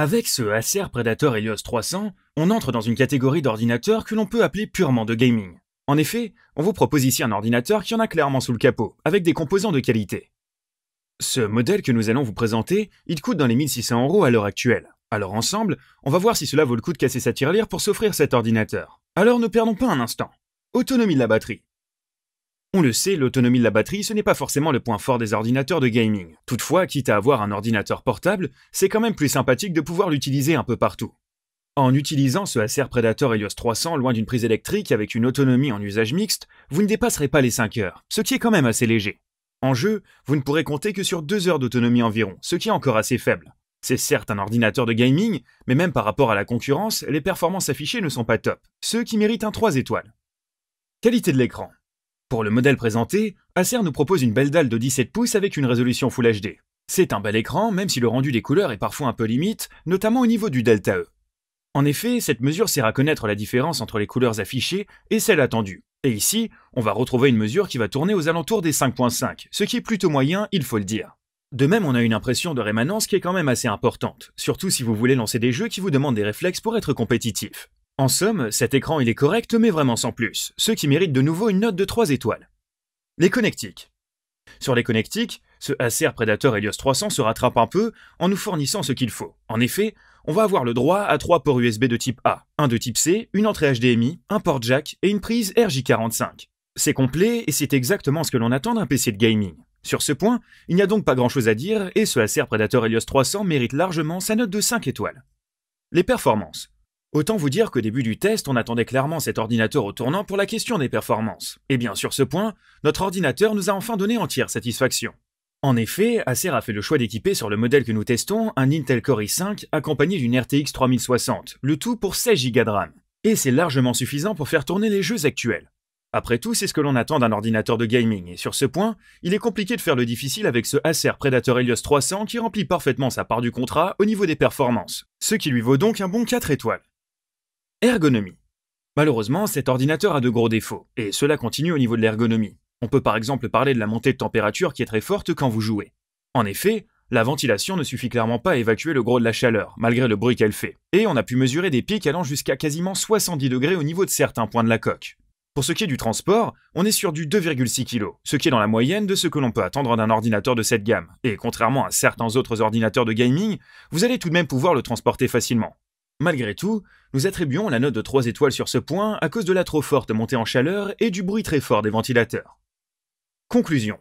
Avec ce Acer Predator Helios 300, on entre dans une catégorie d'ordinateurs que l'on peut appeler purement de gaming. En effet, on vous propose ici un ordinateur qui en a clairement sous le capot, avec des composants de qualité. Ce modèle que nous allons vous présenter, il coûte dans les 1600 € à l'heure actuelle. Alors ensemble, on va voir si cela vaut le coup de casser sa tirelire pour s'offrir cet ordinateur. Alors ne perdons pas un instant. Autonomie de la batterie. On le sait, l'autonomie de la batterie, ce n'est pas forcément le point fort des ordinateurs de gaming. Toutefois, quitte à avoir un ordinateur portable, c'est quand même plus sympathique de pouvoir l'utiliser un peu partout. En utilisant ce Acer Predator Helios 300 loin d'une prise électrique avec une autonomie en usage mixte, vous ne dépasserez pas les 5 heures, ce qui est quand même assez léger. En jeu, vous ne pourrez compter que sur 2 heures d'autonomie environ, ce qui est encore assez faible. C'est certes un ordinateur de gaming, mais même par rapport à la concurrence, les performances affichées ne sont pas top, ce qui mérite un 3 étoiles. Qualité de l'écran. Pour le modèle présenté, Acer nous propose une belle dalle de 17 pouces avec une résolution Full HD. C'est un bel écran, même si le rendu des couleurs est parfois un peu limite, notamment au niveau du Delta E. En effet, cette mesure sert à connaître la différence entre les couleurs affichées et celles attendues. Et ici, on va retrouver une mesure qui va tourner aux alentours des 5.5, ce qui est plutôt moyen, il faut le dire. De même, on a une impression de rémanence qui est quand même assez importante, surtout si vous voulez lancer des jeux qui vous demandent des réflexes pour être compétitif. En somme, cet écran il est correct mais vraiment sans plus, ce qui mérite de nouveau une note de 3 étoiles. Les connectiques. Sur les connectiques, ce Acer Predator Helios 300 se rattrape un peu en nous fournissant ce qu'il faut. En effet, on va avoir le droit à 3 ports USB de type A, un de type C, une entrée HDMI, un port jack et une prise RJ45. C'est complet et c'est exactement ce que l'on attend d'un PC de gaming. Sur ce point, il n'y a donc pas grand chose à dire et ce Acer Predator Helios 300 mérite largement sa note de 5 étoiles. Les performances. Autant vous dire qu'au début du test, on attendait clairement cet ordinateur au tournant pour la question des performances. Et bien sur ce point, notre ordinateur nous a enfin donné entière satisfaction. En effet, Acer a fait le choix d'équiper sur le modèle que nous testons un Intel Core i5 accompagné d'une RTX 3060, le tout pour 16 Go de RAM. Et c'est largement suffisant pour faire tourner les jeux actuels. Après tout, c'est ce que l'on attend d'un ordinateur de gaming, et sur ce point, il est compliqué de faire le difficile avec ce Acer Predator Helios 300 qui remplit parfaitement sa part du contrat au niveau des performances, ce qui lui vaut donc un bon 4 étoiles. Ergonomie. Malheureusement, cet ordinateur a de gros défauts, et cela continue au niveau de l'ergonomie. On peut par exemple parler de la montée de température qui est très forte quand vous jouez. En effet, la ventilation ne suffit clairement pas à évacuer le gros de la chaleur, malgré le bruit qu'elle fait, et on a pu mesurer des pics allant jusqu'à quasiment 70 degrés au niveau de certains points de la coque. Pour ce qui est du transport, on est sur du 2,6 kg, ce qui est dans la moyenne de ce que l'on peut attendre d'un ordinateur de cette gamme, et contrairement à certains autres ordinateurs de gaming, vous allez tout de même pouvoir le transporter facilement. Malgré tout, nous attribuons la note de 3 étoiles sur ce point à cause de la trop forte montée en chaleur et du bruit très fort des ventilateurs. Conclusion.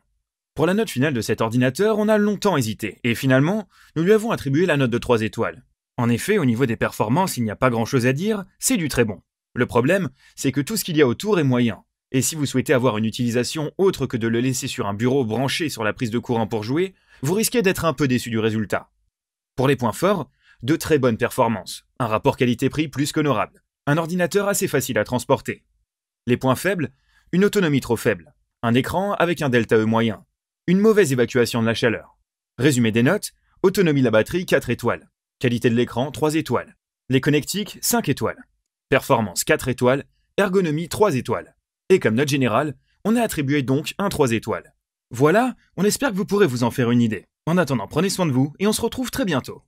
Pour la note finale de cet ordinateur, on a longtemps hésité, et finalement, nous lui avons attribué la note de 3 étoiles. En effet, au niveau des performances, il n'y a pas grand chose à dire, c'est du très bon. Le problème, c'est que tout ce qu'il y a autour est moyen, et si vous souhaitez avoir une utilisation autre que de le laisser sur un bureau branché sur la prise de courant pour jouer, vous risquez d'être un peu déçu du résultat. Pour les points forts, de très bonnes performances, un rapport qualité-prix plus qu'honorable, un ordinateur assez facile à transporter. Les points faibles, une autonomie trop faible, un écran avec un Delta E moyen, une mauvaise évacuation de la chaleur. Résumé des notes, autonomie de la batterie 4 étoiles, qualité de l'écran 3 étoiles, les connectiques 5 étoiles, performance 4 étoiles, ergonomie 3 étoiles. Et comme note générale, on a attribué donc un 3 étoiles. Voilà, on espère que vous pourrez vous en faire une idée. En attendant, prenez soin de vous et on se retrouve très bientôt.